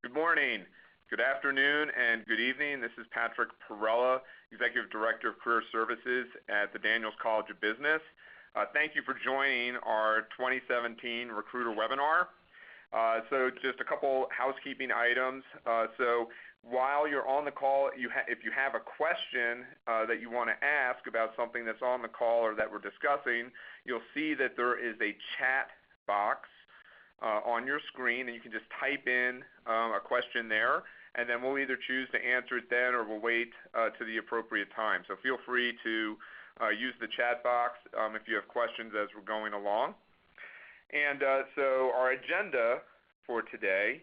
Good morning, good afternoon, and good evening. This is Patrick Perella, Executive Director of Career Services at the Daniels College of Business. Thank you for joining our 2017 Recruiter webinar. So just a couple housekeeping items. So while you're on the call, if you have a question that you want to ask about something that's on the call or that we're discussing, you'll see that there is a chat box on your screen, and you can just type in a question there, and then we'll either choose to answer it then or we'll wait to the appropriate time. So feel free to use the chat box if you have questions as we're going along. And so our agenda for today,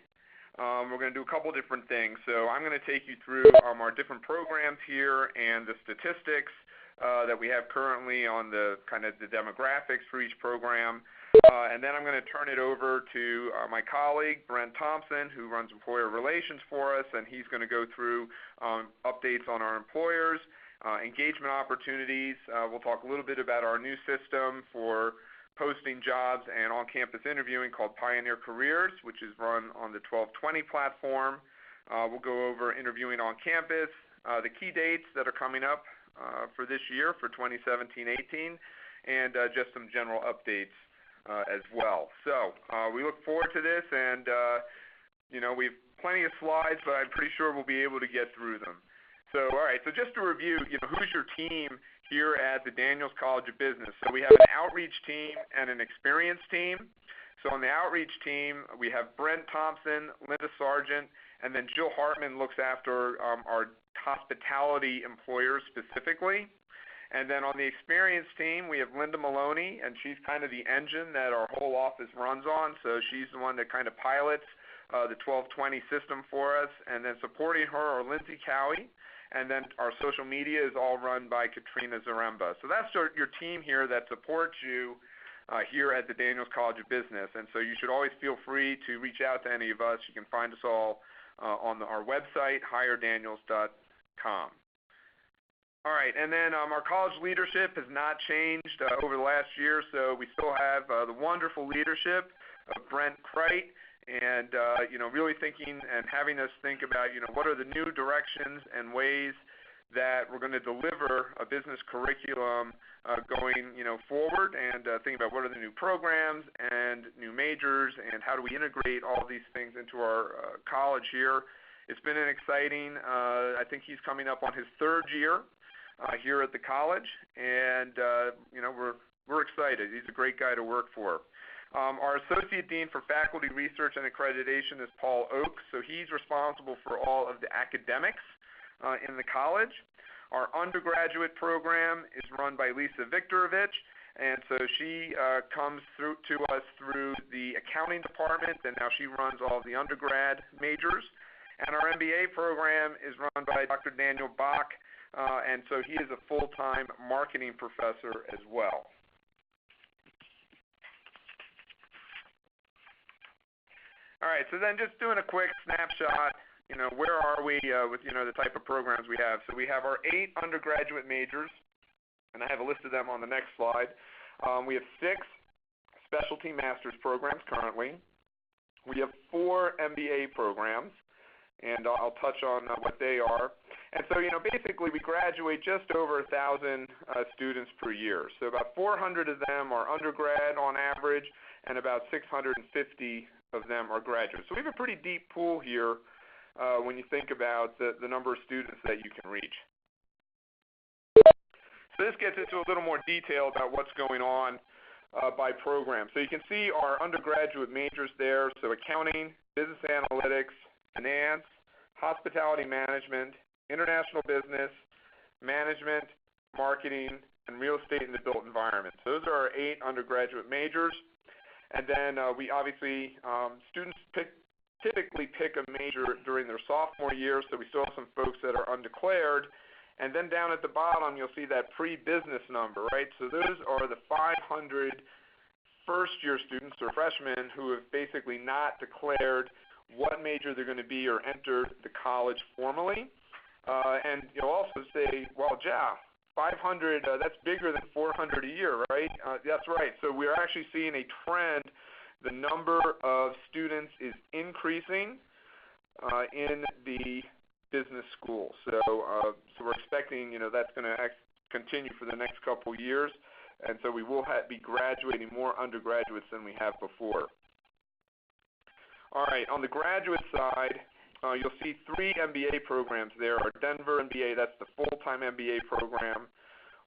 we're going to do a couple different things. So I'm going to take you through our different programs here and the statistics that we have currently on the kind of the demographics for each program. And then I'm going to turn it over to my colleague, Brent Thompson, who runs employer relations for us, and he's going to go through updates on our employers, engagement opportunities. We'll talk a little bit about our new system for posting jobs and on-campus interviewing called Pioneer Careers, which is run on the 1220 platform. We'll go over interviewing on campus, the key dates that are coming up for this year, for 2017-18, and just some general updates as well. So we look forward to this, and we have plenty of slides, but I'm pretty sure we'll be able to get through them. So all right, so just to review, who's your team here at the Daniels College of Business? So we have an outreach team and an experience team. So on the outreach team, we have Brent Thompson, Linda Sargent, and then Jill Hartman looks after our hospitality employers specifically. And then on the experience team, we have Linda Maloney, and she's kind of the engine that our whole office runs on. So she's the one that kind of pilots the 1220 system for us. And then supporting her are Lindsay Cowie, and then our social media is all run by Katrina Zaremba. So that's your team here that supports you here at the Daniels College of Business. And so you should always feel free to reach out to any of us. You can find us all on our website, hiredaniels.com. All right, and then our college leadership has not changed over the last year, so we still have the wonderful leadership of Brent Creit, and really thinking and having us think about what are the new directions and ways that we're going to deliver a business curriculum going forward, and think about what are the new programs and new majors, and how do we integrate all these things into our college here. It's been an exciting. I think he's coming up on his third year here at the college, and we're excited. He's a great guy to work for. Our Associate Dean for Faculty Research and Accreditation is Paul Oakes, so he's responsible for all of the academics in the college. Our undergraduate program is run by Lisa Viktorovich, and so she comes through to us through the accounting department, and now she runs all of the undergrad majors. And our MBA program is run by Dr. Daniel Bach, and so he is a full-time marketing professor as well. All right, so then just doing a quick snapshot, where are we with, the type of programs we have. So we have our 8 undergraduate majors, and I have a list of them on the next slide. We have 6 specialty master's programs currently. We have 4 MBA programs, and I'll touch on what they are. And so, basically we graduate just over 1,000 students per year. So about 400 of them are undergrad on average, and about 650 of them are graduates. So we have a pretty deep pool here when you think about the number of students that you can reach. So this gets into a little more detail about what's going on by program. So you can see our undergraduate majors there, so accounting, business analytics, finance, hospitality management, international business, management, marketing, and real estate in the built environment. So those are our 8 undergraduate majors. And then we obviously, students typically pick a major during their sophomore year, so we still have some folks that are undeclared. And then down at the bottom, you'll see that pre-business number, right? So those are the 500 first-year students or freshmen who have basically not declared what major they're going to be or entered the college formally. And you'll also say, well, yeah, 500, that's bigger than 400 a year, right? That's right. So we're actually seeing a trend. The number of students is increasing in the business school. So we're expecting, that's going to continue for the next couple years, and so we will be graduating more undergraduates than we have before. All right, on the graduate side, you'll see 3 MBA programs there. Our Denver MBA, that's the full-time MBA program.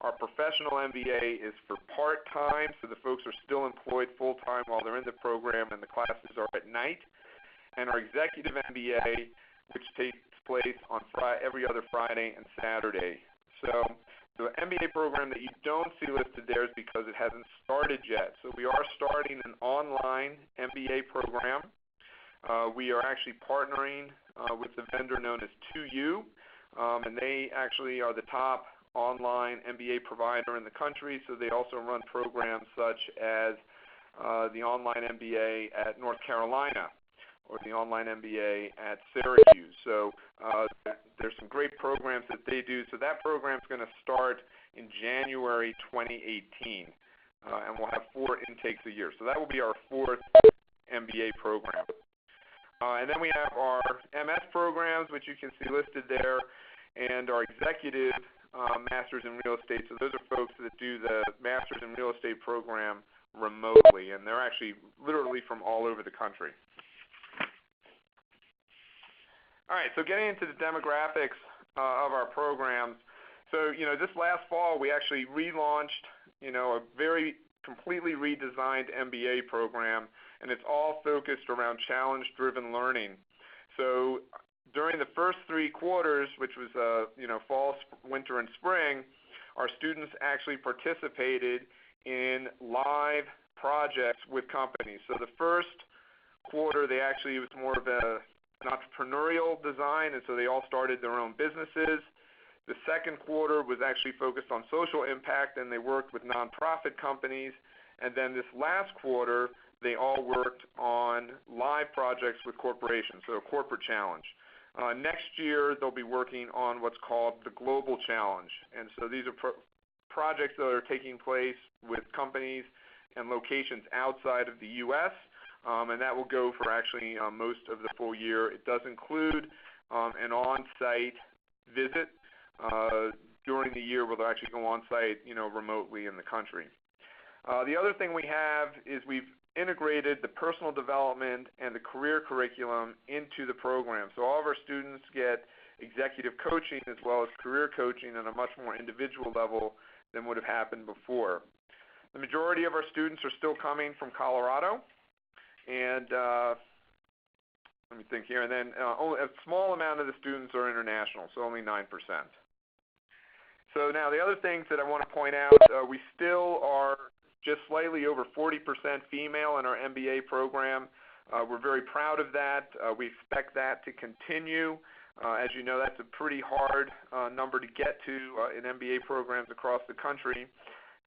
Our professional MBA is for part-time, so the folks are still employed full-time while they're in the program and the classes are at night. And our executive MBA, which takes place on every other Friday and Saturday. So the MBA program that you don't see listed there is because it hasn't started yet. So we are starting an online MBA program. We are actually partnering with the vendor known as 2U, and they actually are the top online MBA provider in the country, so they also run programs such as the online MBA at North Carolina or the online MBA at Syracuse. So there's some great programs that they do. So that program is going to start in January 2018, and we'll have 4 intakes a year. So that will be our 4th MBA program. And then we have our MS programs, which you can see listed there, and our executive Masters in Real Estate. So those are folks that do the Masters in Real Estate program remotely, and they're actually literally from all over the country. All right, so getting into the demographics of our programs. So, this last fall we actually relaunched, a very completely redesigned MBA program, and it's all focused around challenge-driven learning. So during the first 3 quarters, which was fall, winter, and spring, our students actually participated in live projects with companies. So the first quarter, it was more of an entrepreneurial design, and so they all started their own businesses. The second quarter was actually focused on social impact, and they worked with nonprofit companies. And then this last quarter, they all worked on live projects with corporations, so a corporate challenge. Next year, they'll be working on what's called the Global Challenge. And so these are projects that are taking place with companies and locations outside of the U.S., and that will go for actually most of the full year. It does include an on-site visit during the year where they'll actually go on-site, remotely in the country. The other thing we have is we've integrated the personal development and the career curriculum into the program. So all of our students get executive coaching as well as career coaching on a much more individual level than would have happened before. The majority of our students are still coming from Colorado, and let me think here, and then only a small amount of the students are international, so only 9%. So now the other things that I want to point out, we still are just slightly over 40% female in our MBA program. We're very proud of that. We expect that to continue. As you know, that's a pretty hard number to get to in MBA programs across the country.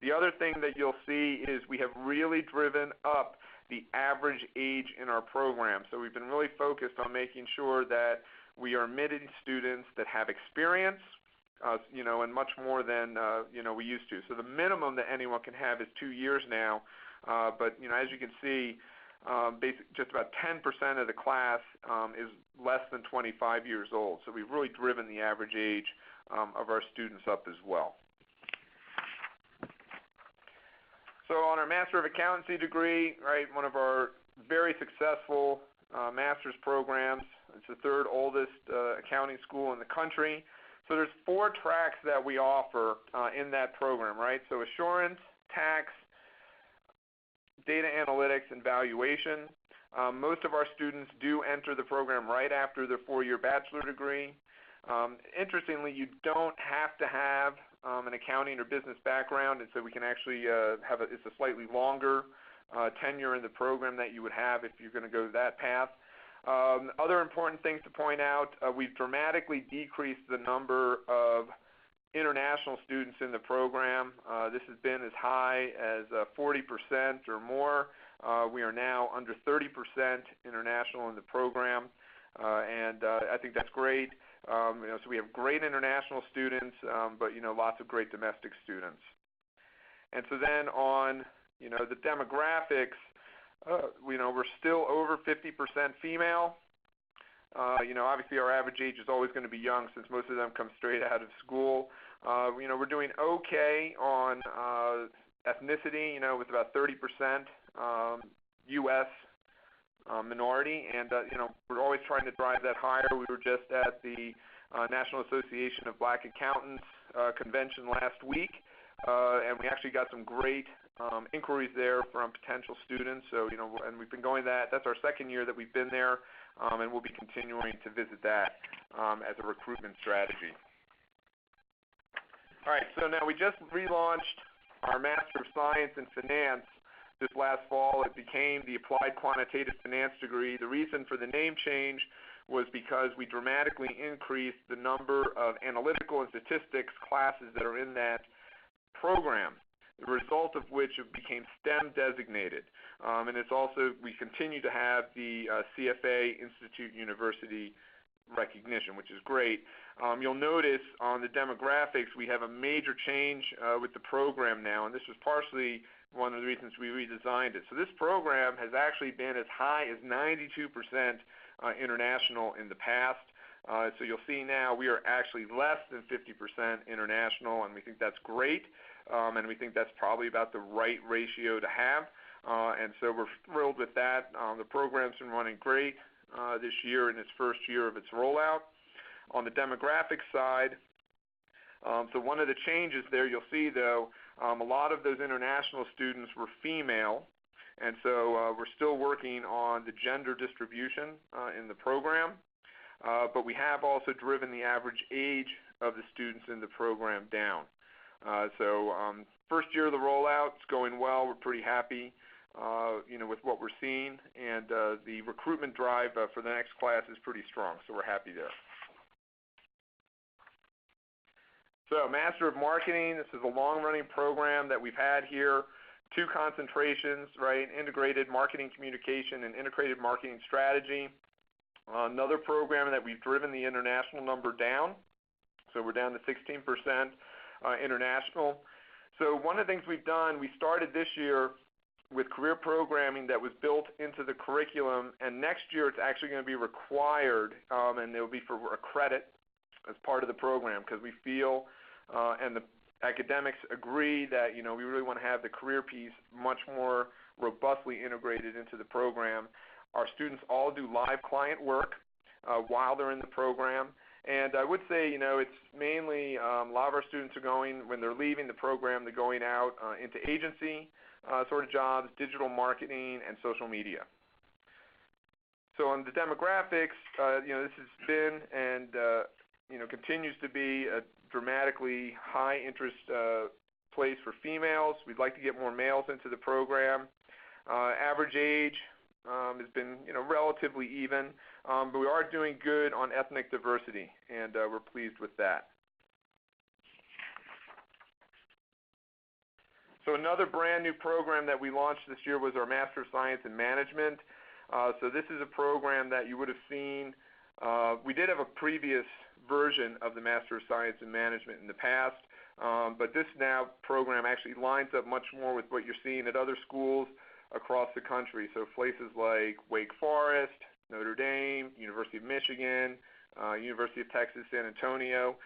The other thing that you'll see is we have really driven up the average age in our program. So we've been really focused on making sure that we are admitting students that have experience, and much more than we used to. So the minimum that anyone can have is 2 years now, but as you can see, just about 10% of the class is less than 25 years old. So we've really driven the average age of our students up as well. So on our Master of Accountancy degree, right, one of our very successful master's programs. It's the 3rd oldest accounting school in the country. So there's 4 tracks that we offer in that program, right? So assurance, tax, data analytics, and valuation. Most of our students do enter the program right after their 4-year bachelor degree. Interestingly, you don't have to have an accounting or business background, and so we can actually it's a slightly longer tenure in the program that you would have if you're going to go that path. Other important things to point out, we've dramatically decreased the number of international students in the program. This has been as high as 40% or more. We are now under 30% international in the program, and I think that's great. So we have great international students, but lots of great domestic students. And so then on the demographics, we're still over 50% female. Obviously our average age is always going to be young since most of them come straight out of school. We're doing okay on ethnicity, with about 30% U.S. Minority, and we're always trying to drive that higher. We were just at the National Association of Black Accountants convention last week, and we actually got some great inquiries there from potential students. So, and we've been going that's our second year that we've been there, and we'll be continuing to visit that as a recruitment strategy. All right, so now we just relaunched our Master of Science in Finance this last fall. It became the Applied Quantitative Finance degree. The reason for the name change was because we dramatically increased the number of analytical and statistics classes that are in that program, the result of which it became STEM designated. And it's also, we continue to have the CFA Institute University recognition, which is great. You'll notice on the demographics we have a major change with the program now, and this was partially one of the reasons we redesigned it. So this program has actually been as high as 92% international in the past. So you'll see now we are actually less than 50% international, and we think that's great, and we think that's probably about the right ratio to have. And so we're thrilled with that. The program's been running great this year in its first year of its rollout. On the demographic side, so one of the changes there you'll see, though, a lot of those international students were female, and so we're still working on the gender distribution in the program, but we have also driven the average age of the students in the program down. So first year of the rollout, it's going well. We're pretty happy with what we're seeing, and the recruitment drive for the next class is pretty strong, so we're happy there. So Master of Marketing, this is a long-running program that we've had here, two concentrations, right, integrated marketing communication and integrated marketing strategy. Another program that we've driven the international number down, so we're down to 16% international. So one of the things we've done, we started this year with career programming that was built into the curriculum, and next year it's actually going to be required, and it will be for a credit as part of the program, because we feel, and the academics agree, that we really want to have the career piece much more robustly integrated into the program. Our students all do live client work while they're in the program, and I would say it's mainly a lot of our students are going, when they're leaving the program, they're going out into agency sort of jobs, digital marketing, and social media. So on the demographics, this has been and continues to be a dramatically high interest place for females. We'd like to get more males into the program. Average age has been relatively even, but we are doing good on ethnic diversity, and we're pleased with that. So another brand new program that we launched this year was our Master of Science in Management. So this is a program that you would have seen. We did have a previous version of the Master of Science in Management in the past, but this now program actually lines up much more with what you're seeing at other schools across the country. So places like Wake Forest, Notre Dame, University of Michigan, University of Texas, San Antonio.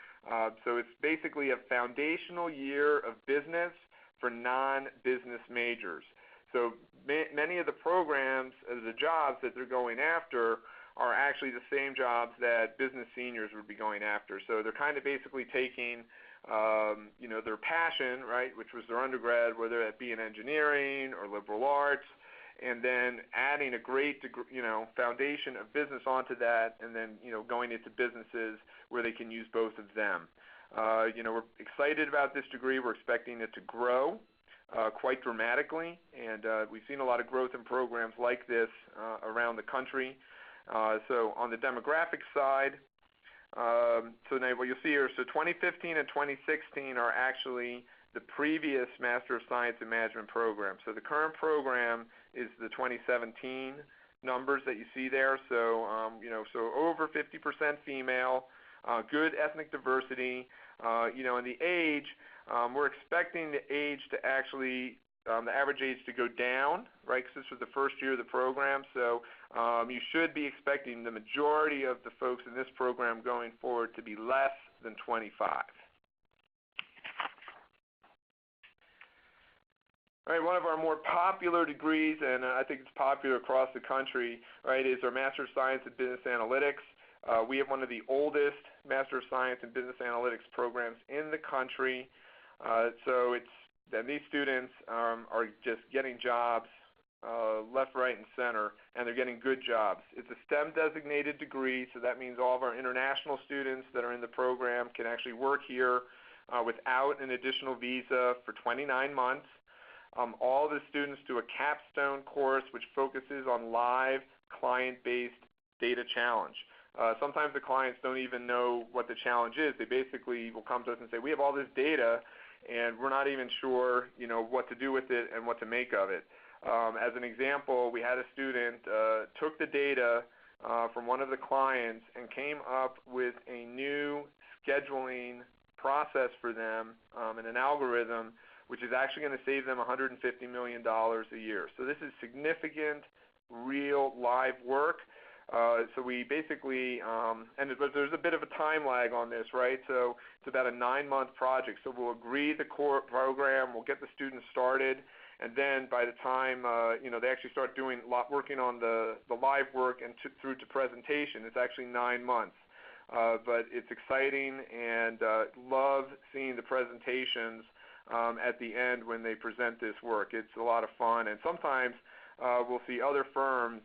So it's basically a foundational year of business for non-business majors. So many of the programs, the jobs that they're going after, are actually the same jobs that business seniors would be going after. So they're kind of basically taking, their passion, right, which was their undergrad, whether that be in engineering or liberal arts, and then adding a great, foundation of business onto that, and then, going into businesses where they can use both of them. We're excited about this degree. We're expecting it to grow quite dramatically, and we've seen a lot of growth in programs like this around the country. So on the demographic side, so now what you'll see here, so 2015 and 2016 are actually the previous Master of Science in Management program. So the current program is the 2017 numbers that you see there. So, so over 50% female, good ethnic diversity, and the age, we're expecting the age to actually the average age to go down, right, because this was the first year of the program. So you should be expecting the majority of the folks in this program going forward to be less than 25. All right, one of our more popular degrees, and I think it's popular across the country, right, is our Master of Science in Business Analytics. We have one of the oldest Master of Science in Business Analytics programs in the country. These students are just getting jobs left, right, and center, and they're getting good jobs. It's a STEM-designated degree, so that means all of our international students that are in the program can actually work here without an additional visa for 29 months. All the students do a capstone course which focuses on live client-based data challenge. Sometimes the clients don't even know what the challenge is. They basically will come to us and say, we have all this data and we're not even sure, what to do with it and what to make of it. As an example, we had a student took the data from one of the clients and came up with a new scheduling process for them and an algorithm which is actually going to save them $150 million a year. So this is significant, real, live work. So we basically, but there's a bit of a time lag on this, right? So it's about a 9-month project. So we'll agree the core program, we'll get the students started, and then by the time they actually start working on the live work and through to presentation, it's actually 9 months. But it's exciting, and love seeing the presentations at the end when they present this work. It's a lot of fun, and sometimes we'll see other firms.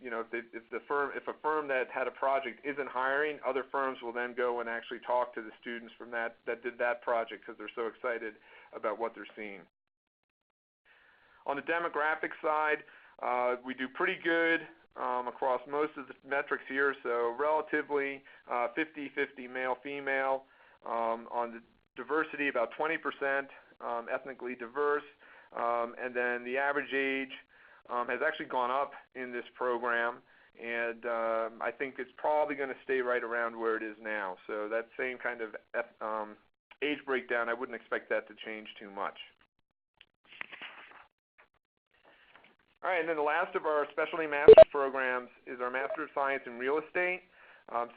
If a firm that had a project isn't hiring, other firms will then go and actually talk to the students from that did that project because they're so excited about what they're seeing. On the demographic side, we do pretty good across most of the metrics here. So relatively 50-50 male-female. On the diversity, about 20% ethnically diverse, and then the average age has actually gone up in this program, and I think it's probably going to stay right around where it is now. So that same kind of age breakdown, I wouldn't expect that to change too much. All right, and then the last of our specialty master's programs is our Master of Science in Real Estate.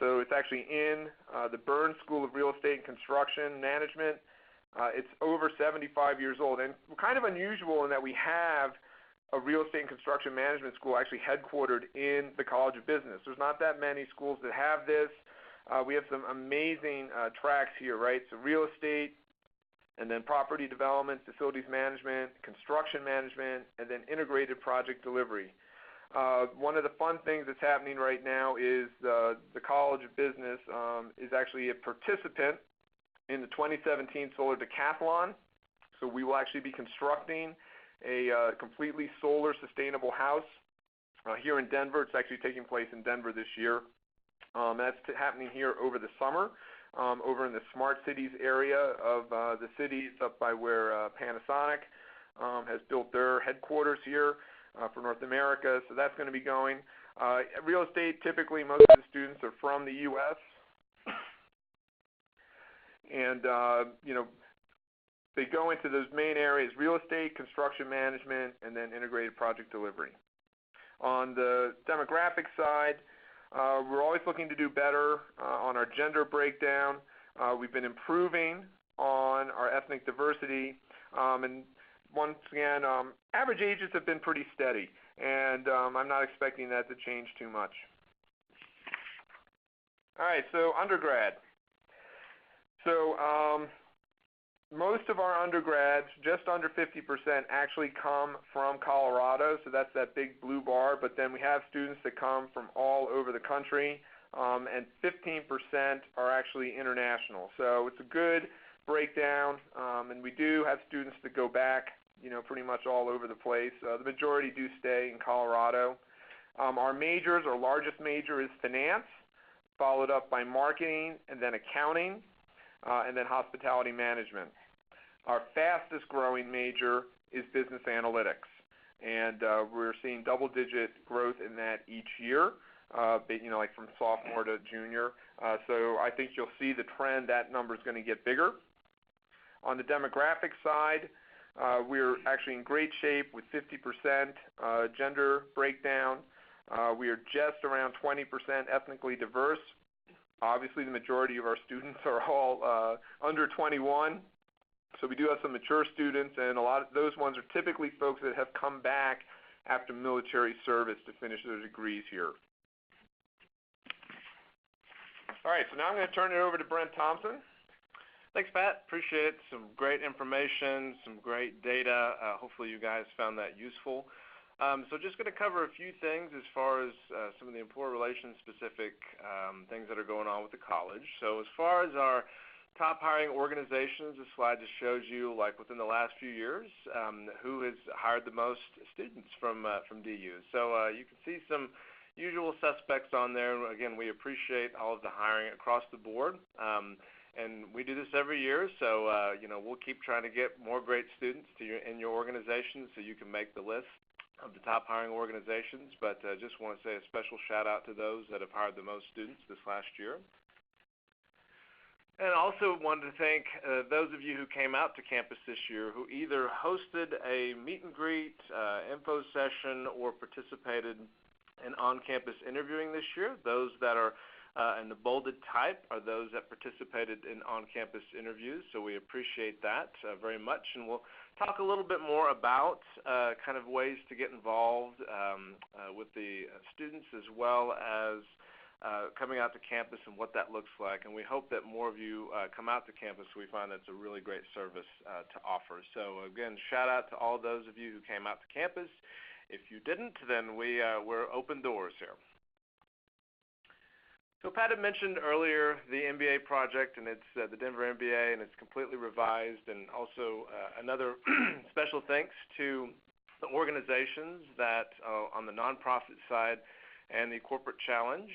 So it's actually in the Burns School of Real Estate and Construction Management. It's over 75 years old, and kind of unusual in that we have a real estate and construction management school actually headquartered in the College of Business. There's not that many schools that have this. We have some amazing tracks here, right? So real estate, and then property development, facilities management, construction management, and then integrated project delivery. One of the fun things that's happening right now is the College of Business is actually a participant in the 2017 Solar Decathlon. So we will actually be constructing a completely solar sustainable house here in Denver. It's actually taking place in Denver this year. That's happening here over the summer, over in the Smart Cities area of the city. It's up by where Panasonic has built their headquarters here for North America. So that's going to be going. Real estate, typically most of the students are from the U.S. And, they go into those main areas: real estate, construction management, and then integrated project delivery. On the demographic side, we're always looking to do better on our gender breakdown. We've been improving on our ethnic diversity. And once again, average ages have been pretty steady, and I'm not expecting that to change too much. All right, so undergrad. So most of our undergrads, just under 50%, actually come from Colorado, so that's that big blue bar, but then we have students that come from all over the country, and 15% are actually international. So it's a good breakdown, and we do have students that go back, pretty much all over the place. The majority do stay in Colorado. Our majors, our largest major is finance, followed up by marketing, and then accounting, and then hospitality management. Our fastest growing major is business analytics, and we're seeing double-digit growth in that each year, like from sophomore to junior. So I think you'll see the trend, that number is going to get bigger. On the demographic side, We're actually in great shape with 50% gender breakdown. We are just around 20% ethnically diverse. Obviously, the majority of our students are all under 21. So we do have some mature students, and a lot of those ones are typically folks that have come back after military service to finish their degrees here. All right, so now I'm going to turn it over to Brent Thompson. Thanks, Pat. Appreciate it. Some great information, some great data. Hopefully you guys found that useful. So just going to cover a few things as far as some of the employer relations specific things that are going on with the college. So as far as our top hiring organizations, this slide just shows you, like within the last few years, who has hired the most students from DU. So you can see some usual suspects on there. Again, we appreciate all of the hiring across the board. And we do this every year, so we'll keep trying to get more great students in your organization so you can make the list of the top hiring organizations. But just want to say a special shout out to those that have hired the most students this last year. And also wanted to thank those of you who came out to campus this year who either hosted a meet and greet, info session, or participated in on-campus interviewing this year. Those that are in the bolded type are those that participated in on-campus interviews, so we appreciate that very much. And we'll talk a little bit more about kind of ways to get involved with the students as well as coming out to campus and what that looks like. And we hope that more of you come out to campus. We find that's a really great service to offer. So again, shout out to all those of you who came out to campus. If you didn't, then we're open doors here. So Pat had mentioned earlier the MBA Project, and it's the Denver MBA, and it's completely revised. And also another special thanks to the organizations that on the nonprofit side and the corporate challenge.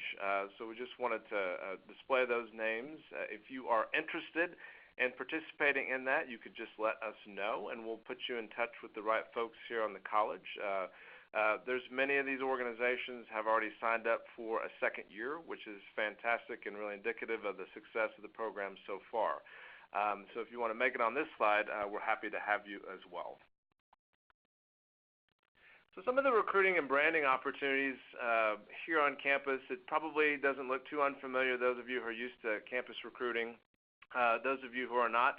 So we just wanted to display those names. If you are interested in participating in that, you could just let us know, and we'll put you in touch with the right folks here on the college. There's many of these organizations have already signed up for a second year, which is fantastic and really indicative of the success of the program so far. So if you want to make it on this slide, we're happy to have you as well. So some of the recruiting and branding opportunities here on campus, it probably doesn't look too unfamiliar, those of you who are used to campus recruiting. Those of you who are not,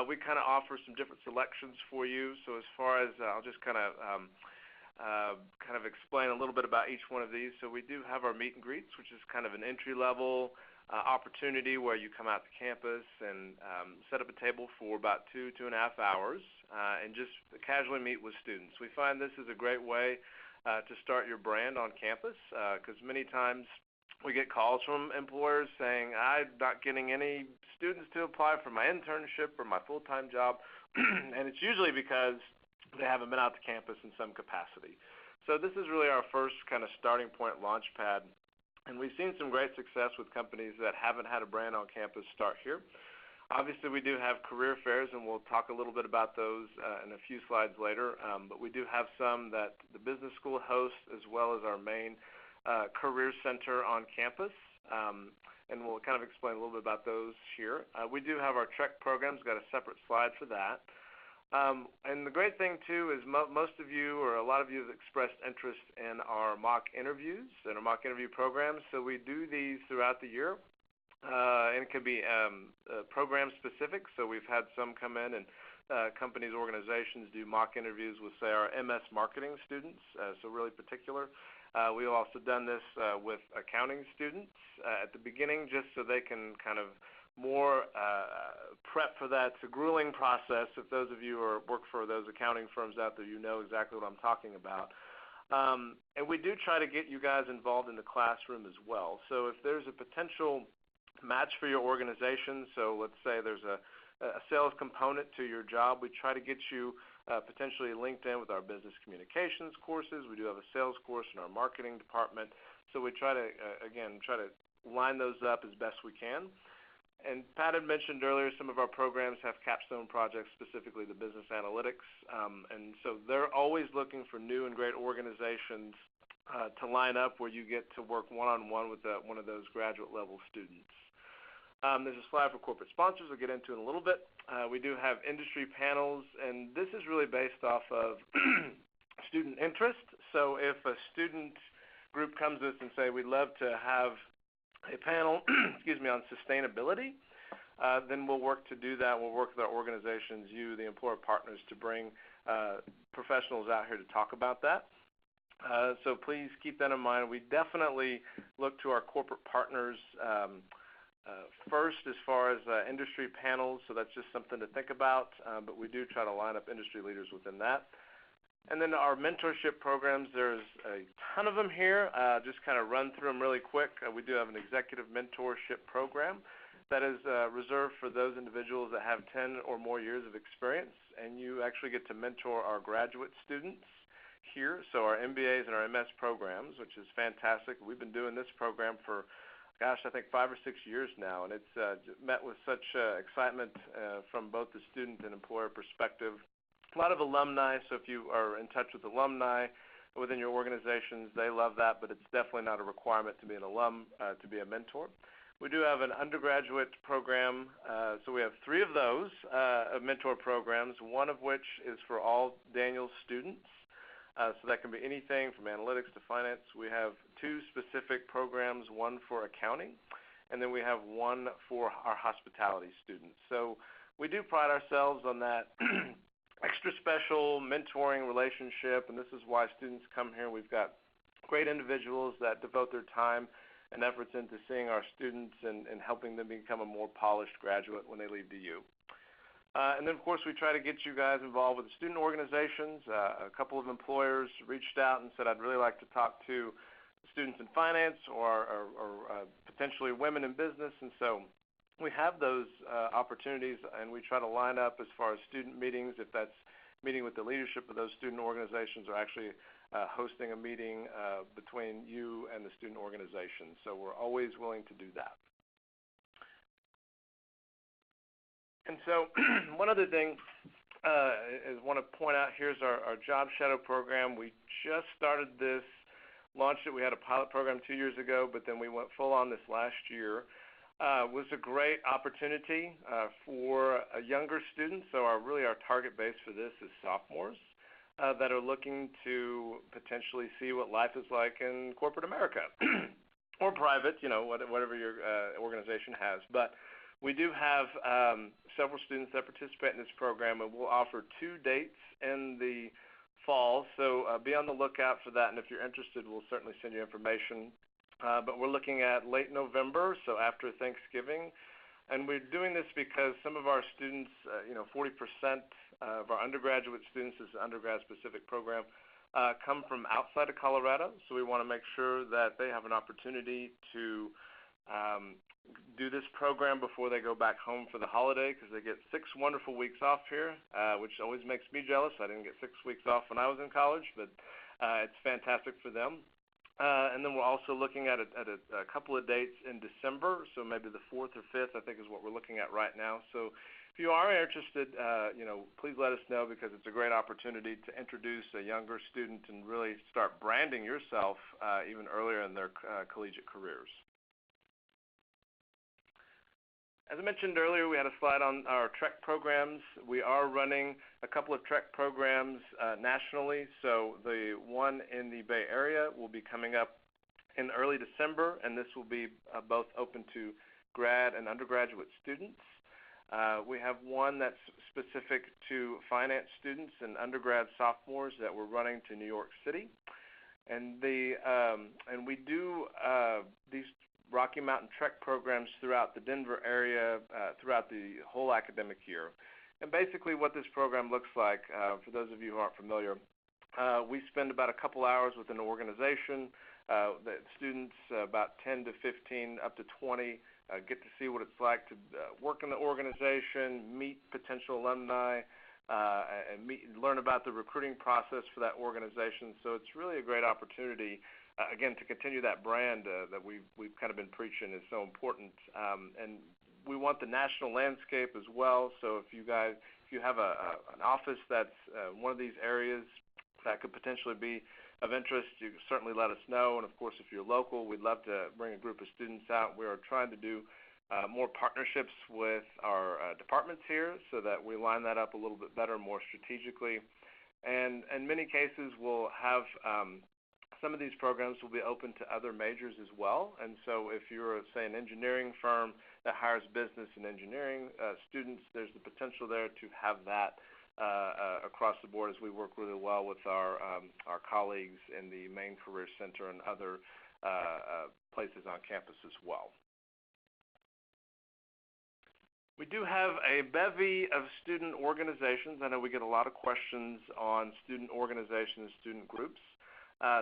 we kind of offer some different selections for you. So as far as, I'll just kind of explain a little bit about each one of these. So we do have our meet and greets, which is kind of an entry-level opportunity where you come out to campus and set up a table for about 2.5 hours and just casually meet with students. We find this is a great way to start your brand on campus because many times we get calls from employers saying, I'm not getting any students to apply for my internship or my full-time job, and it's usually because they haven't been out to campus in some capacity. So this is really our first kind of starting point launch pad, and we've seen some great success with companies that haven't had a brand on campus start here. Obviously, we do have career fairs, and we'll talk a little bit about those in a few slides later, but we do have some that the business school hosts as well as our main career center on campus, and we'll kind of explain a little bit about those here. We do have our Trek programs, got a separate slide for that. And the great thing, too, is most of you or a lot of you have expressed interest in our mock interviews and our mock interview programs. So we do these throughout the year, and it can be program specific. So we've had some come in and companies, organizations do mock interviews with, say, our MS marketing students, so really particular. We've also done this with accounting students at the beginning just so they can kind of more prep for that. It's a grueling process. If those of you who work for those accounting firms out there, you know exactly what I'm talking about. And we do try to get you guys involved in the classroom as well. So if there's a potential match for your organization, so let's say there's a sales component to your job, we try to get you potentially linked in with our business communications courses. We do have a sales course in our marketing department. So we try to, again, line those up as best we can. And Pat had mentioned earlier some of our programs have capstone projects, specifically the business analytics. And so they're always looking for new and great organizations to line up where you get to work one-on-one with one of those graduate level students. There's a slide for corporate sponsors we'll get into in a little bit. We do have industry panels, and this is really based off of student interest. So if a student group comes to us and say, we'd love to have a panel on sustainability, then we'll work to do that. We'll work with our organizations, you, the employer partners, to bring professionals out here to talk about that. So please keep that in mind. We definitely look to our corporate partners first as far as industry panels, so that's just something to think about, but we do try to line up industry leaders within that. And then our mentorship programs, there's a ton of them here. Just kind of run through them really quick. We do have an executive mentorship program that is reserved for those individuals that have 10 or more years of experience, and you actually get to mentor our graduate students here, so our MBAs and our MS programs, which is fantastic. We've been doing this program for, I think 5 or 6 years now, and it's met with such excitement from both the student and employer perspective. A lot of alumni, so if you are in touch with alumni within your organizations, they love that, but it's definitely not a requirement to be an alum to be a mentor. We do have an undergraduate program, so we have 3 of those mentor programs, one of which is for all Daniels students. So that can be anything from analytics to finance. We have 2 specific programs, one for accounting, and then we have one for our hospitality students. So we do pride ourselves on that extra special mentoring relationship, and this is why students come here. We've got great individuals that devote their time and efforts into seeing our students and helping them become a more polished graduate when they leave DU. And then, of course, we try to get you guys involved with the student organizations. A couple of employers reached out and said, I'd really like to talk to students in finance or potentially women in business. And so we have those opportunities, and we try to line up as far as student meetings, if that's meeting with the leadership of those student organizations or actually hosting a meeting between you and the student organization. So we're always willing to do that. And so one other thing I want to point out here is our Job Shadow program. We just started this, launched it. We had a pilot program 2 years ago, but then we went full on this last year. Was a great opportunity for younger students. So our target base for this is sophomores that are looking to potentially see what life is like in corporate America or private, whatever your organization has. But we do have several students that participate in this program, and we'll offer 2 dates in the fall. So be on the lookout for that, and if you're interested, we'll certainly send you information. But we're looking at late November, so after Thanksgiving. And we're doing this because some of our students, 40% of our undergraduate students, this is an undergrad-specific program, come from outside of Colorado. So we want to make sure that they have an opportunity to do this program before they go back home for the holiday, because they get 6 wonderful weeks off here, which always makes me jealous. I didn't get 6 weeks off when I was in college, but it's fantastic for them. And then we're also looking at a couple of dates in December, so maybe the 4th or 5th, I think, is what we're looking at right now. So if you are interested, please let us know, because it's a great opportunity to introduce a younger student and really start branding yourself even earlier in their collegiate careers. As I mentioned earlier, we had a slide on our TREC programs. We are running a couple of TREC programs nationally. So the one in the Bay Area will be coming up in early December, and this will be both open to grad and undergraduate students. We have one that's specific to finance students and undergrad sophomores that we're running to New York City. And we do these Rocky Mountain TREC programs throughout the Denver area, throughout the whole academic year. And basically what this program looks like, for those of you who aren't familiar, we spend about a couple hours with an organization. The students, about 10 to 15, up to 20, get to see what it's like to work in the organization, meet potential alumni, and learn about the recruiting process for that organization. So it's really a great opportunity, again, to continue that brand that we've kind of been preaching is so important. And we want the national landscape as well. So if you have an office that's one of these areas that could potentially be of interest, you certainly let us know. And of course, if you're local, we'd love to bring a group of students out. We are trying to do more partnerships with our departments here so that we line that up a little bit better, more strategically. And in many cases, we'll have some of these programs will be open to other majors as well. And so if you're, say, an engineering firm that hires business and engineering students, there's the potential there to have that across the board as we work really well with our colleagues in the main career center and other places on campus as well. We do have a bevy of student organizations. I know we get a lot of questions on student organizations, student groups.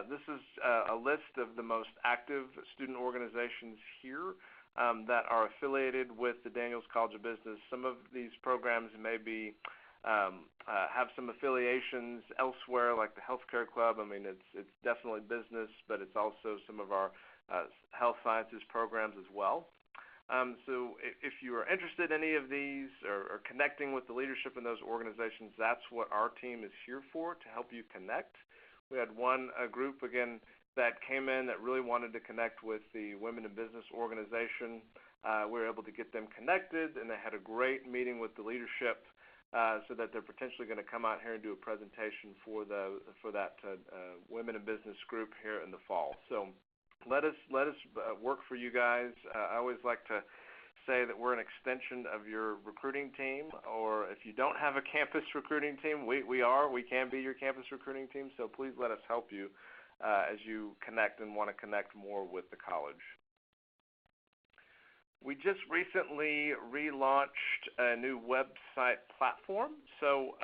This is a list of the most active student organizations here that are affiliated with the Daniels College of Business. Some of these programs may be have some affiliations elsewhere, like the Healthcare Club. I mean, it's definitely business, but it's also some of our health sciences programs as well. So if you are interested in any of these or connecting with the leadership in those organizations, that's what our team is here for, to help you connect. We had one group, again, that came in that really wanted to connect with the Women in Business organization. We were able to get them connected, and they had a great meeting with the leadership so that they're potentially going to come out here and do a presentation for that Women in Business group here in the fall. So let us work for you guys. I always like to say that we're an extension of your recruiting team, or if you don't have a campus recruiting team, we can be your campus recruiting team, so please let us help you as you connect and want to connect more with the college. We just recently relaunched a new website platform, so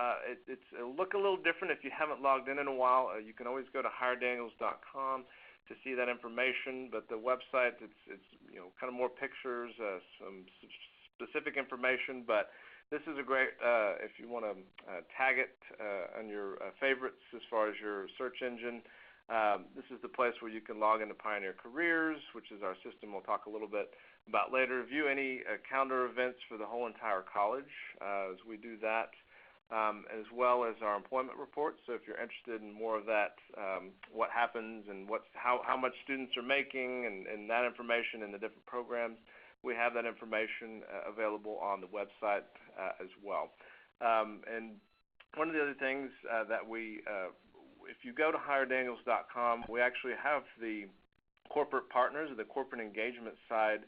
it'll look a little different. If you haven't logged in a while, you can always go to hiredaniels.com to see that information, but the website, it's kind of more pictures, some specific information, but this is a great, if you want to tag it on your favorites as far as your search engine, this is the place where you can log into Pioneer Careers, which is our system we'll talk a little bit about later. View any calendar events for the whole entire college as we do that, as well as our employment reports. So if you're interested in more of that, what happens and how much students are making and that information in the different programs, we have that information available on the website as well. And one of the other things that if you go to hiredaniels.com, we actually have the corporate partners or the corporate engagement side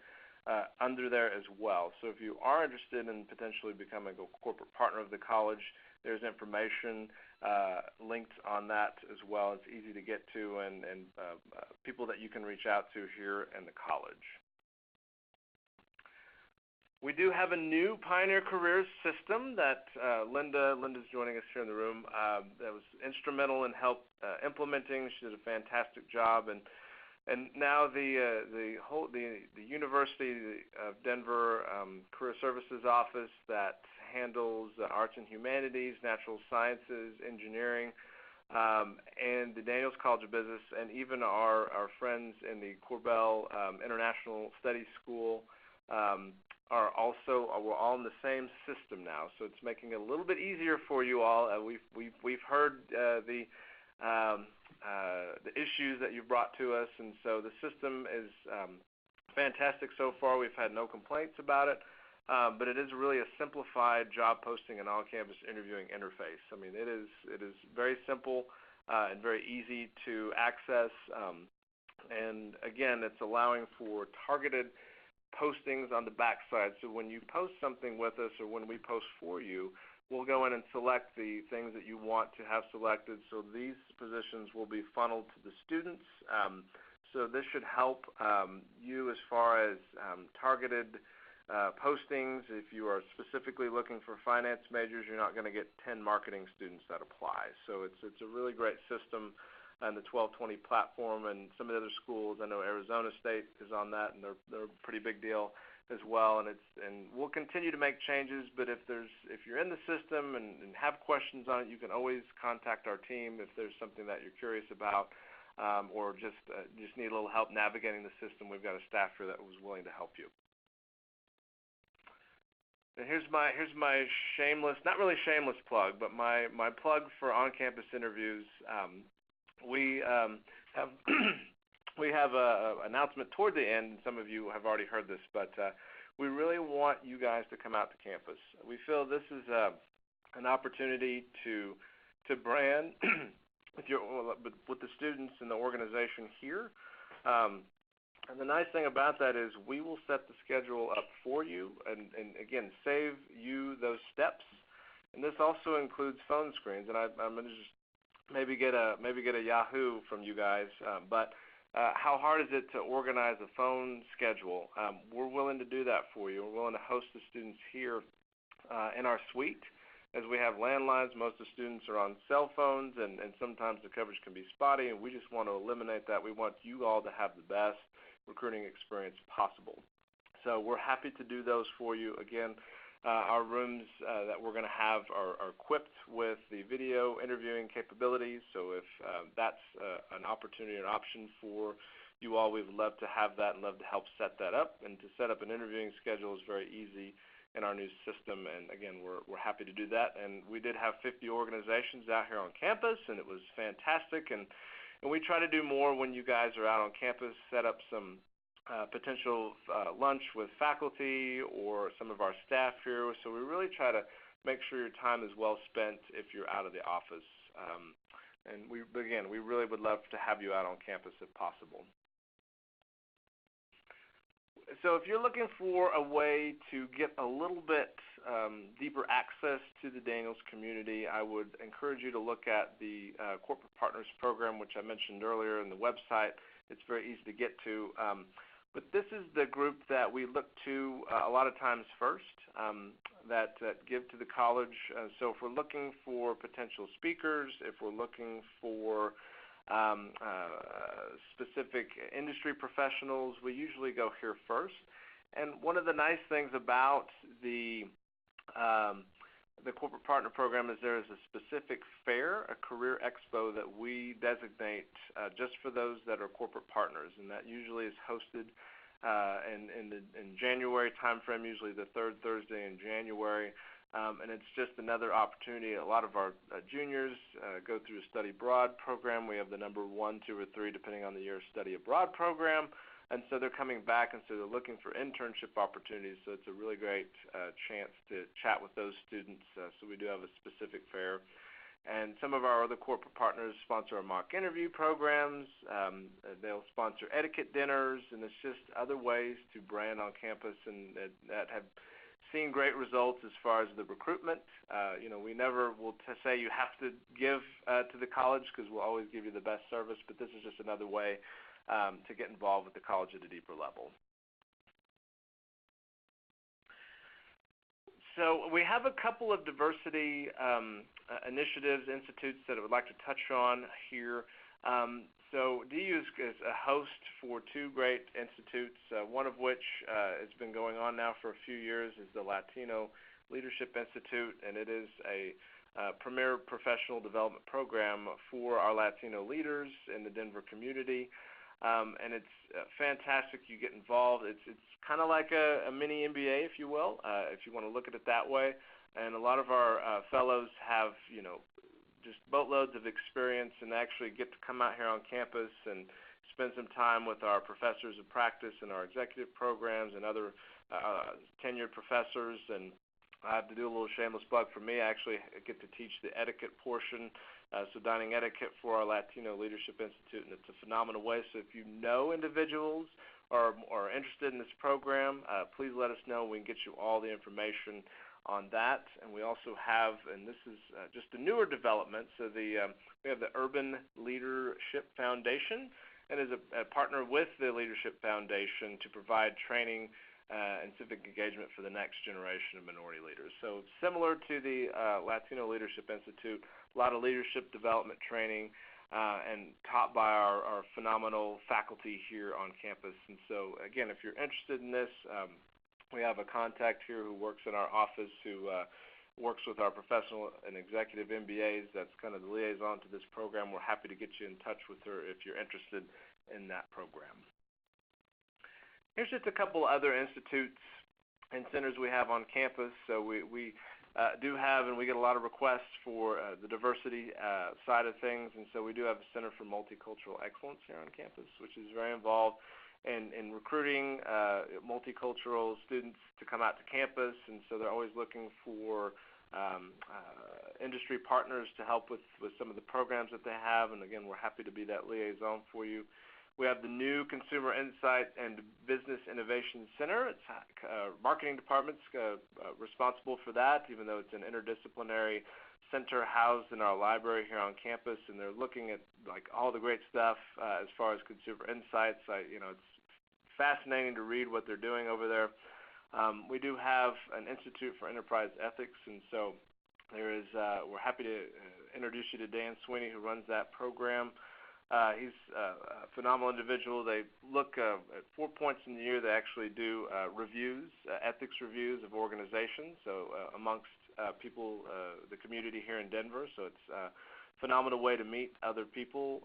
under there as well. So if you are interested in potentially becoming a corporate partner of the college, there's information linked on that as well. It's easy to get to and people that you can reach out to here in the college. We do have a new Pioneer Careers system that Linda's joining us here in the room, that was instrumental in help implementing. She did a fantastic job, and now the University of Denver Career Services Office that handles arts and humanities, natural sciences, engineering, and the Daniels College of Business, and even our friends in the Corbell International Studies School we're all in the same system now, so it's making it a little bit easier for you all. We've heard the issues that you've brought to us, and so the system is fantastic so far. We've had no complaints about it, but it is really a simplified job posting and on-campus interviewing interface. I mean, it is very simple and very easy to access, and again, it's allowing for targeted postings on the backside. So when you post something with us or when we post for you, we'll go in and select the things that you want to have selected. So these positions will be funneled to the students. So this should help you as far as targeted postings. If you are specifically looking for finance majors, you're not going to get 10 marketing students that apply. So it's a really great system on the 1220 platform, and some of the other schools, I know Arizona State is on that, and they're a pretty big deal as well. And we'll continue to make changes, but if you're in the system and have questions on it, you can always contact our team if there's something that you're curious about, or just need a little help navigating the system. We've got a staff here that was willing to help you. And here's my shameless, not really shameless plug, but my plug for on-campus interviews. We have we have an announcement toward the end, and some of you have already heard this, but we really want you guys to come out to campus. We feel this is an opportunity to brand with the students and the organization here. And the nice thing about that is we will set the schedule up for you and again, save you those steps. And this also includes phone screens. And I'm going to just maybe get a Yahoo from you guys. But how hard is it to organize a phone schedule? We're willing to do that for you. We're willing to host the students here in our suite. As we have landlines, most of the students are on cell phones, and sometimes the coverage can be spotty, and we just want to eliminate that. We want you all to have the best recruiting experience possible. So we're happy to do those for you. Again, our rooms that we're going to have are equipped with the video interviewing capabilities. So if that's an opportunity or an option for you all, we would love to have that and love to help set that up. And to set up an interviewing schedule is very easy in our new system, and again, we're happy to do that. And we did have 50 organizations out here on campus, and it was fantastic. And we try to do more when you guys are out on campus, set up some potential lunch with faculty or some of our staff here. So we really try to make sure your time is well spent if you're out of the office. And we really would love to have you out on campus if possible. So if you're looking for a way to get a little bit deeper access to the Daniels community, I would encourage you to look at the Corporate Partners Program, which I mentioned earlier in the website. It's very easy to get to. But this is the group that we look to a lot of times first, that give to the college. So if we're looking for potential speakers, if we're looking for specific industry professionals, we usually go here first. And one of the nice things about the Corporate Partner Program is there is a specific fair, a career expo that we designate just for those that are corporate partners, and that usually is hosted in January timeframe, usually the third Thursday in January. And it's just another opportunity. A lot of our juniors go through a study abroad program. We have the number 1, 2, or 3, depending on the year, study abroad program. And so they're coming back, and so they're looking for internship opportunities. So it's a really great chance to chat with those students. So we do have a specific fair. And some of our other corporate partners sponsor our mock interview programs. They'll sponsor etiquette dinners, and it's just other ways to brand on campus and that have seen great results as far as the recruitment. We never will say you have to give to the college, because we'll always give you the best service, but this is just another way to get involved with the college at a deeper level. So we have a couple of diversity initiatives, institutes that I would like to touch on here. So DU is a host for 2 great institutes, one of which has been going on now for a few years, is the Latino Leadership Institute, and it is a premier professional development program for our Latino leaders in the Denver community. And it's fantastic. You get involved. It's kind of like a mini MBA, if you will, if you want to look at it that way. And a lot of our fellows have, just boatloads of experience and actually get to come out here on campus and spend some time with our professors of practice and our executive programs and other tenured professors. And I have to do a little shameless plug for me. I actually get to teach the etiquette portion, so dining etiquette for our Latino Leadership Institute, and it's a phenomenal way. So if you know individuals or are interested in this program, please let us know. We can get you all the information on that. And we also have, and this is just a newer development, so we have the Urban Leadership Foundation, and is a partner with the Leadership Foundation to provide training and civic engagement for the next generation of minority leaders. So similar to the Latino Leadership Institute, a lot of leadership development training and taught by our phenomenal faculty here on campus. And so again, if you're interested in this, we have a contact here who works in our office who works with our professional and executive MBAs. That's kind of the liaison to this program. We're happy to get you in touch with her if you're interested in that program. Here's just a couple other institutes and centers we have on campus. So we do have, and we get a lot of requests for the diversity side of things. And so we do have a Center for Multicultural Excellence here on campus, which is very involved in recruiting multicultural students to come out to campus, and so they're always looking for industry partners to help with some of the programs that they have, and again, we're happy to be that liaison for you. We have the new Consumer Insight and Business Innovation Center. It's marketing department's responsible for that, even though it's an interdisciplinary center housed in our library here on campus, and they're looking at like all the great stuff as far as consumer insights. It's fascinating to read what they're doing over there. We do have an Institute for Enterprise Ethics, and so we're happy to introduce you to Dan Sweeney, who runs that program. He's a phenomenal individual. They look at 4 points in the year. They actually do reviews, ethics reviews of organizations, so amongst people, the community here in Denver. So it's a phenomenal way to meet other people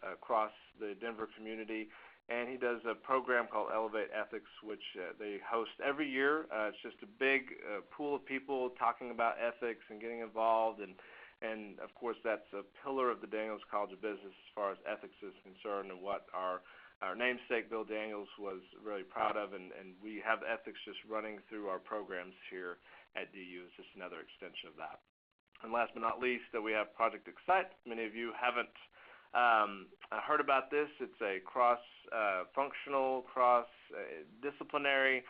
across the Denver community. And he does a program called Elevate Ethics, which they host every year. It's just a big pool of people talking about ethics and getting involved, and of course that's a pillar of the Daniels College of Business as far as ethics is concerned, and what our namesake Bill Daniels was really proud of, and we have ethics just running through our programs here at DU. It's just another extension of that. And last but not least, we have Project Excite. Many of you haven't heard about this. It's a cross-functional, cross-disciplinary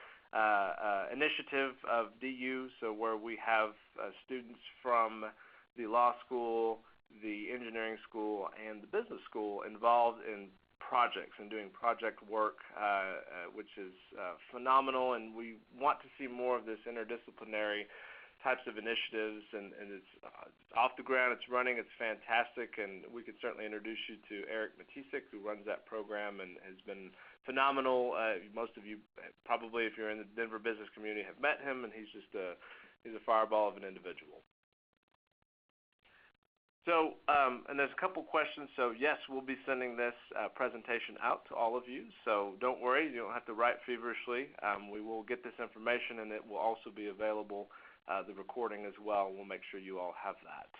initiative of DU, so where we have students from the law school, the engineering school, and the business school involved in projects and doing project work, which is phenomenal, and we want to see more of this interdisciplinary types of initiatives, and it's off the ground, it's running, it's fantastic, and we could certainly introduce you to Eric Matisik, who runs that program and has been phenomenal. Most of you probably, if you're in the Denver business community, have met him, and he's a fireball of an individual. So, and there's a couple questions. So, yes, we'll be sending this presentation out to all of you. So don't worry, you don't have to write feverishly. We will get this information, and it will also be available, the recording as well. We'll make sure you all have that.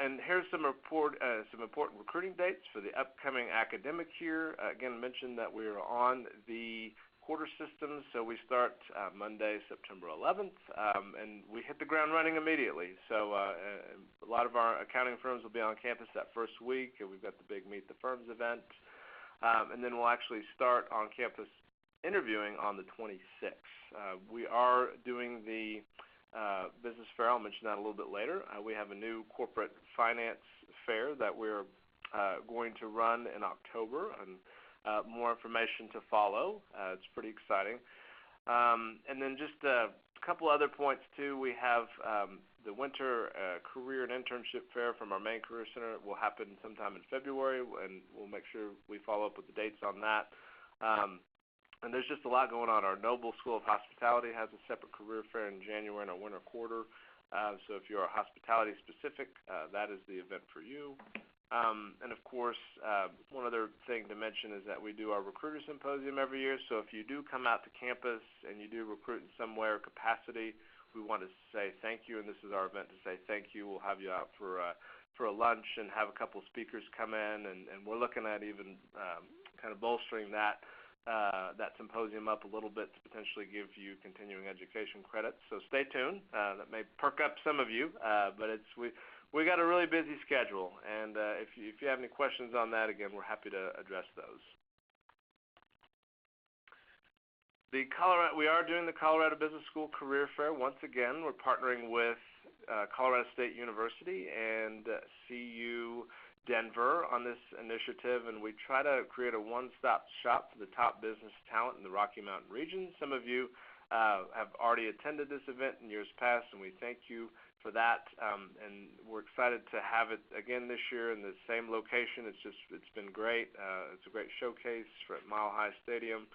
And here's some important recruiting dates for the upcoming academic year. Again, I mentioned that we are on the quarter system, so we start Monday, September 11th, and we hit the ground running immediately. So a lot of our accounting firms will be on campus that first week, and we've got the big Meet the Firms event, and then we'll actually start on campus interviewing on the 26th. We are doing the business fair. I'll mention that a little bit later. We have a new corporate finance fair that we're going to run in October, and more information to follow. It's pretty exciting. And then just a couple other points too. We have the Winter Career and Internship Fair from our main career center. It will happen sometime in February, and we'll make sure we follow up with the dates on that. And there's just a lot going on. Our Noble School of Hospitality has a separate career fair in January in our winter quarter. So if you're hospitality specific, that is the event for you. And of course, one other thing to mention is that we do our recruiter symposium every year. So if you do come out to campus and you do recruit in some way or capacity, we want to say thank you, and this is our event to say thank you. We'll have you out for a lunch and have a couple speakers come in, and we're looking at even kind of bolstering that symposium up a little bit to potentially give you continuing education credits. So stay tuned. That may perk up some of you, but we got a really busy schedule, and if you have any questions on that, again, we're happy to address those. We are doing the Colorado Business School Career Fair. Once again, we're partnering with Colorado State University and CU Denver on this initiative, and we try to create a one-stop shop for the top business talent in the Rocky Mountain region. Some of you have already attended this event in years past, and we thank you for that, and we're excited to have it again this year in the same location. It's been great. It's a great showcase at Mile High Stadium.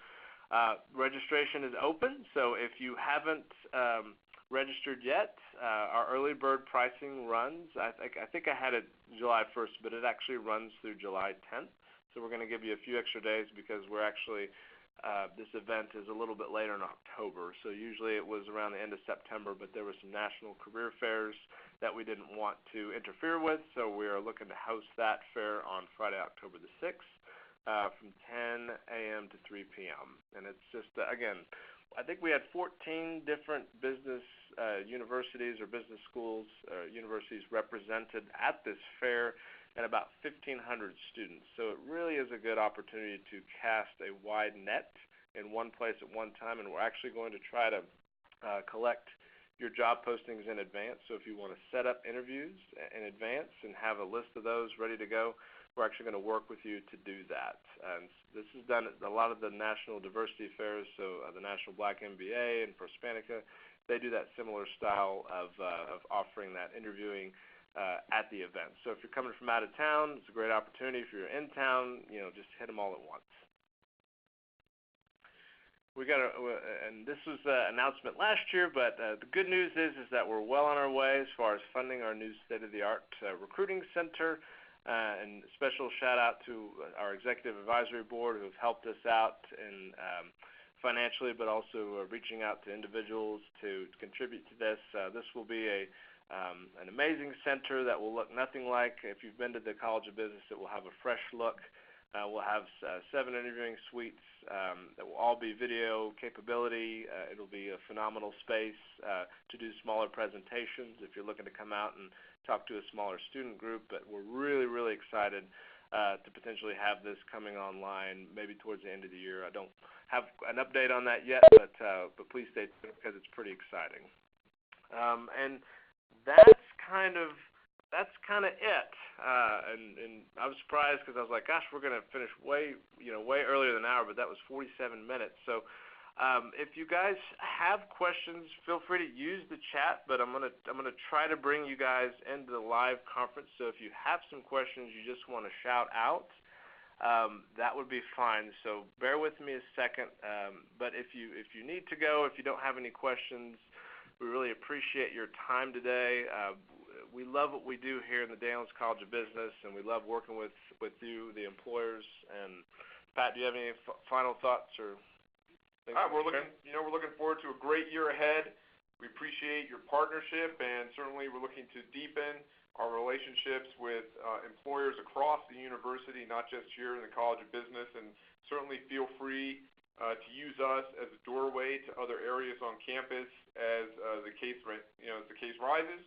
Registration is open, so if you haven't registered yet, our early bird pricing runs. I think I had it July 1st, but it actually runs through July 10th. So we're going to give you a few extra days because we're actually this event is a little bit later in October. So usually it was around the end of September, but there were some national career fairs that we didn't want to interfere with, so we are looking to host that fair on Friday, October the 6th. from 10 a.m. to 3 p.m. And it's just, again, I think we had 14 different business universities or business schools, universities represented at this fair, and about 1,500 students. So it really is a good opportunity to cast a wide net in one place at one time, and we're actually going to try to collect your job postings in advance. So if you want to set up interviews in advance and have a list of those ready to go, we're actually going to work with you to do that. And this is done at a lot of the national diversity fairs, so the National Black MBA and Prospanica, they do that similar style of offering that interviewing at the event. So if you're coming from out of town, it's a great opportunity. If you're in town, just hit them all at once. And this was an announcement last year, but the good news is that we're well on our way as far as funding our new state-of-the-art recruiting center. And special shout out to our executive advisory board who have helped us out in financially, but also reaching out to individuals to contribute to this. This will be an amazing center that will look nothing like, if you've been to the College of Business, it will have a fresh look. We'll have 7 interviewing suites that will all be video capability. It'll be a phenomenal space to do smaller presentations if you're looking to come out and talk to a smaller student group. But we're really, really excited to potentially have this coming online maybe towards the end of the year. I don't have an update on that yet, but please stay tuned because it's pretty exciting. And that's kind of it. And I was surprised because I was like, gosh, we're going to finish way earlier than an hour, but that was 47 minutes. So if you guys have questions, feel free to use the chat, but I'm going to try to bring you guys into the live conference. So if you have some questions you just want to shout out, that would be fine. So bear with me a second. But if you need to go, if you don't have any questions, we really appreciate your time today. We love what we do here in the Daniels College of Business, and we love working with you, the employers. And Pat, do you have any final thoughts or things? We're looking forward to a great year ahead. We appreciate your partnership, and certainly we're looking to deepen our relationships with employers across the university, not just here in the College of Business. And certainly feel free to use us as a doorway to other areas on campus as the case rises.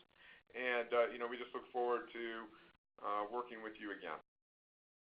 And we just look forward to working with you again.